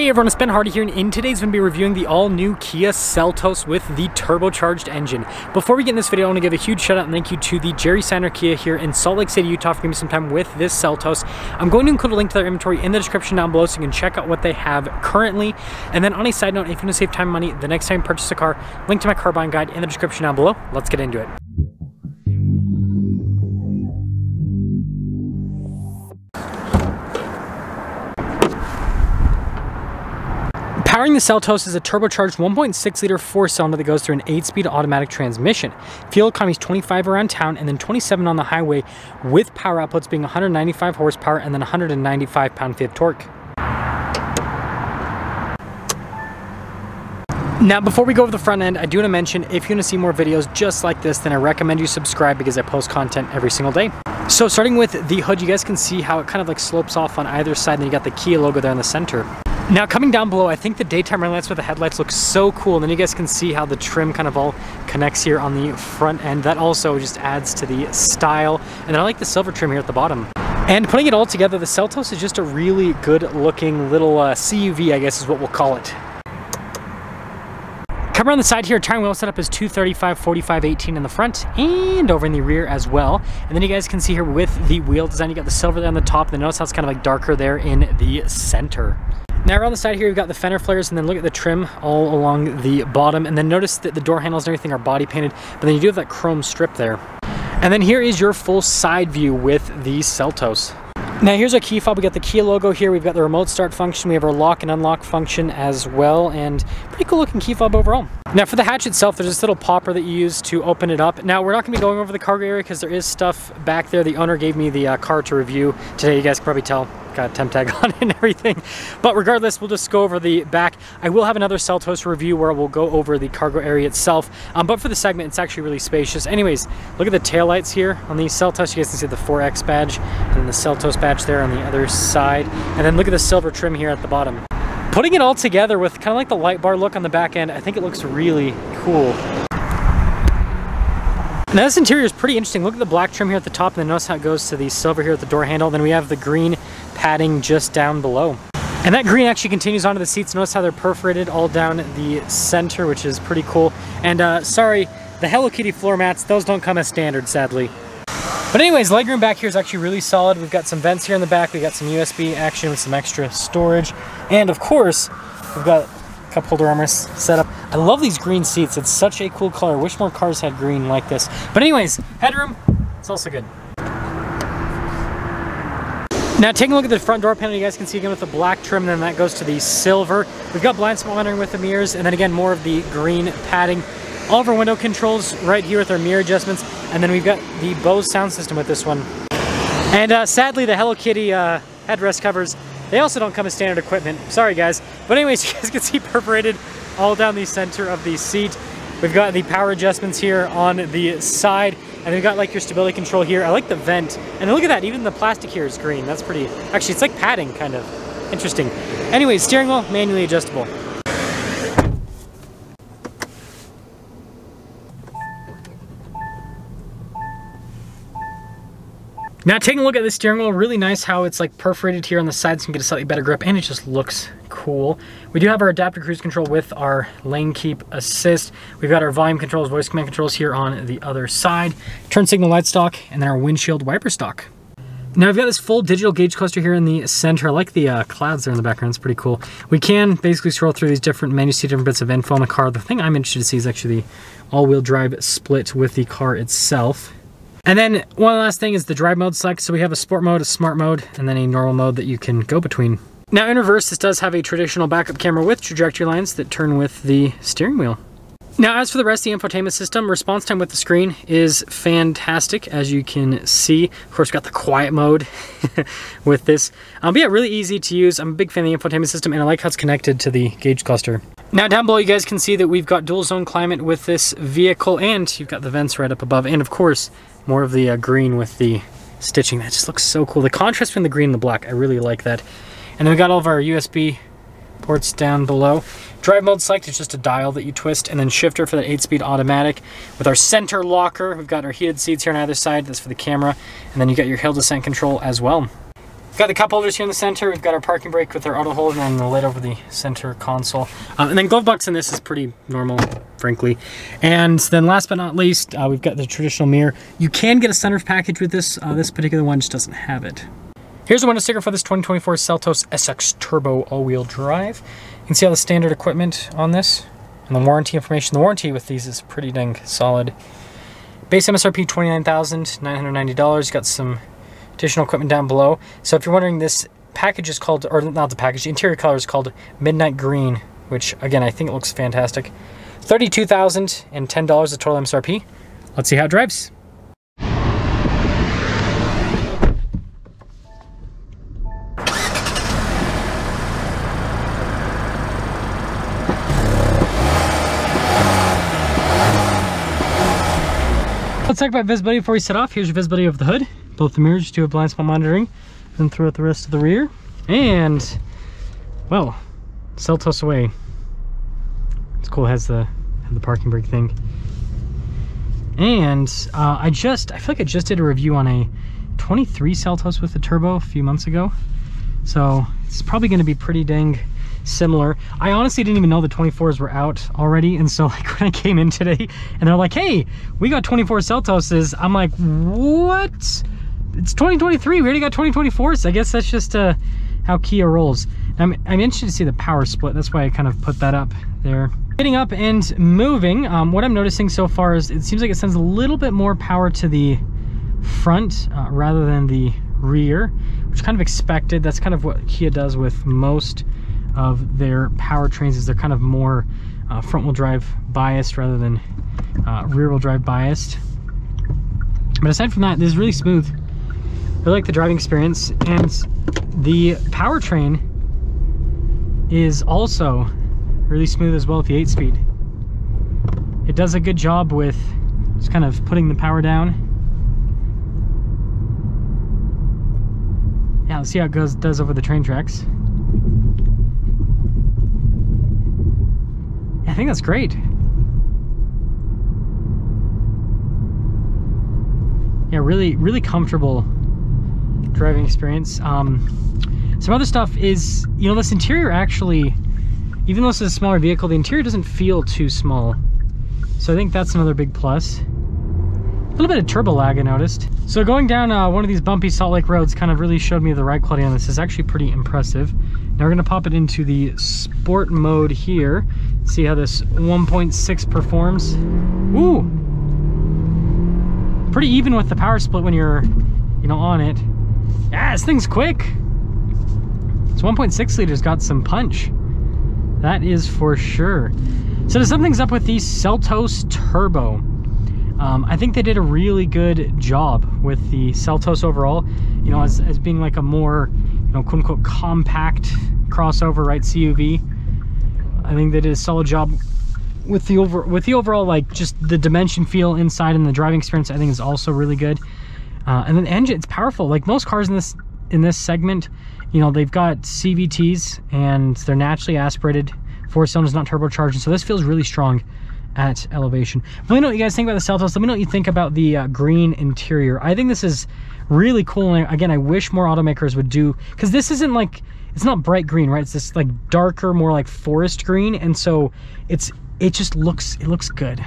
Hey everyone, it's Ben Hardy here, and in today's going to be reviewing the all-new Kia Seltos with the turbocharged engine. Before we get in this video, I want to give a huge shout out and thank you to the Jerry Signer Kia here in Salt Lake City, Utah for giving me some time with this Seltos. I'm going to include a link to their inventory in the description down below so you can check out what they have currently. And then on a side note, if you want to save time and money the next time you purchase a car, link to my car buying guide in the description down below. Let's get into it. Powering the Seltos is a turbocharged 1.6-liter four-cylinder that goes through an 8-speed automatic transmission. Fuel economy is 25 around town and then 27 on the highway, with power outputs being 195 horsepower and then 195 pound-feet of torque. Now, before we go over the front end, I do want to mention, if you want to see more videos just like this, then I recommend you subscribe because I post content every single day. So starting with the hood, you guys can see how it kind of like slopes off on either side, and then you got the Kia logo there in the center. Now coming down below, I think the daytime running lights with the headlights look so cool, and then you guys can see how the trim kind of all connects here on the front end. That also just adds to the style, and then I like the silver trim here at the bottom. And putting it all together, the Seltos is just a really good looking little CUV, I guess is what we'll call it. Coming around the side here, tire wheel setup is 235, 45, 18 in the front and over in the rear as well. And then you guys can see here with the wheel design, you got the silver there on the top, and then notice how it's kind of like darker there in the center. Now around the side here, we've got the fender flares, and then look at the trim all along the bottom. And then notice that the door handles and everything are body painted, but then you do have that chrome strip there. And then here is your full side view with the Seltos. Now here's our key fob. We got the Kia logo here. We've got the remote start function. We have our lock and unlock function as well, and pretty cool looking key fob overall. Now for the hatch itself, there's this little popper that you use to open it up. Now we're not going to be going over the cargo area because there is stuff back there. The owner gave me the car to review today. You guys can probably tell. Got a temp tag on it and everything. But regardless, we'll just go over the back. I will have another Seltos review where we'll go over the cargo area itself. But for the segment, it's actually really spacious. Anyways, look at the taillights here on the Seltos. You guys can see the 4X badge and then the Seltos badge there on the other side. And then look at the silver trim here at the bottom. Putting it all together with kind of like the light bar look on the back end, I think it looks really cool. Now this interior is pretty interesting. Look at the black trim here at the top, and then notice how it goes to the silver here at the door handle. Then we have the green padding just down below. And that green actually continues onto the seats. Notice how they're perforated all down the center, which is pretty cool. And sorry, the Hello Kitty floor mats, those don't come as standard, sadly. But anyways, legroom back here is actually really solid. We've got some vents here in the back. We got some USB action with some extra storage. And of course, we've got cup holder armrest set up. I love these green seats. It's such a cool color. I wish more cars had green like this. But anyways, headroom, it's also good. Now taking a look at the front door panel, you guys can see again with the black trim, and then that goes to the silver. We've got blind spot monitoring with the mirrors, and then again more of the green padding. All of our window controls right here with our mirror adjustments, and then we've got the Bose sound system with this one. And sadly, the Hello Kitty headrest covers, they also don't come as standard equipment. Sorry guys. But anyways, you guys can see perforated all down the center of the seat. We've got the power adjustments here on the side, and we've got like your stability control here. I like the vent, and look at that, even the plastic here is green. That's pretty, actually it's like padding kind of. Interesting. Anyways, steering wheel, manually adjustable. Now taking a look at the steering wheel, really nice how it's like perforated here on the sides, so you can get a slightly better grip, and it just looks cool. We do have our adaptive cruise control with our lane keep assist. We've got our volume controls, voice command controls here on the other side, turn signal light stock, and then our windshield wiper stock. Now we've got this full digital gauge cluster here in the center. I like the clouds there in the background, it's pretty cool. We can basically scroll through these different menus, see different bits of info on the car. The thing I'm interested to see is actually the all-wheel drive split with the car itself. And then one last thing is the drive mode select. So we have a sport mode, a smart mode, and then a normal mode that you can go between. Now in reverse, this does have a traditional backup camera with trajectory lines that turn with the steering wheel. Now as for the rest of the infotainment system, response time with the screen is fantastic, as you can see. Of course, got the quiet mode with this. But yeah, really easy to use. I'm a big fan of the infotainment system, and I like how it's connected to the gauge cluster. Now down below, you guys can see that we've got dual zone climate with this vehicle, and you've got the vents right up above, and of course, more of the green with the stitching. That just looks so cool. The contrast between the green and the black, I really like that. And then we got all of our USB ports down below. Drive mode select is just a dial that you twist, and then shifter for that 8-speed automatic. With our center locker, we've got our heated seats here on either side. That's for the camera. And then you got your hill descent control as well. Got the cup holders here in the center. We've got our parking brake with our auto hold and then the lid over the center console. And then glove box in this is pretty normal, frankly. And then last but not least, we've got the traditional mirror. You can get a sunroof package with this. This particular one just doesn't have it. Here's the window sticker for this 2024 Seltos SX Turbo all-wheel drive. You can see all the standard equipment on this and the warranty information. The warranty with these is pretty dang solid. Base MSRP $29,990. Got some additional equipment down below. So if you're wondering, this package is called, or not the package, the interior color is called Midnight Green, which again, I think it looks fantastic. $32,010 the total MSRP. Let's see how it drives. Let's talk about visibility before we set off. Here's your visibility of the hood. Both the mirrors do have blind spot monitoring, and throughout the rest of the rear. And, well, Seltos away. It's cool, it has the parking brake thing. And I feel like I just did a review on a 23 Seltos with the turbo a few months ago. So it's probably gonna be pretty dang similar. I honestly didn't even know the 24s were out already, and so like when I came in today and they're like, hey, we got 24 Seltoses, I'm like, what? It's 2023, we already got 2024s. I guess that's just how Kia rolls. I'm interested to see the power split. That's why I kind of put that up there. Getting up and moving, what I'm noticing so far is it seems like it sends a little bit more power to the front rather than the rear, which kind of expected. That's kind of what Kia does with most of their powertrains, is they're kind of more front-wheel drive biased rather than rear-wheel drive biased. But aside from that, this is really smooth. I really like the driving experience, and the powertrain is also really smooth as well with the 8-speed. It does a good job with just kind of putting the power down. Yeah, let's see how it does over the train tracks. I think that's great. Yeah, really comfortable driving experience. Some other stuff is, you know, this interior actually, even though this is a smaller vehicle, the interior doesn't feel too small. So I think that's another big plus. A little bit of turbo lag I noticed. So going down one of these bumpy Salt Lake roads kind of really showed me the ride quality on this. It's actually pretty impressive. Now we're gonna pop it into the sport mode here. See how this 1.6 performs. Ooh! Pretty even with the power split when you're, you know, on it. Yeah, this thing's quick. This 1.6 liter's got some punch. That is for sure. So to sum things up with the Seltos Turbo, I think they did a really good job with the Seltos overall, you know, as being like a more, you know, quote unquote compact crossover, right, CUV. I think they did a solid job with the overall, like, just the dimension feel inside, and the driving experience I think is also really good. And then the engine, it's powerful. Like most cars in this segment, you know, they've got CVTs and they're naturally aspirated, 4 cylinders, not turbocharged, so this feels really strong at elevation. Let me know what you guys think about the Seltos. Let me know what you think about the green interior. I think this is really cool, and again, I wish more automakers would do, because this isn't like, it's not bright green, right? It's this like darker, more like forest green, and so it just looks good.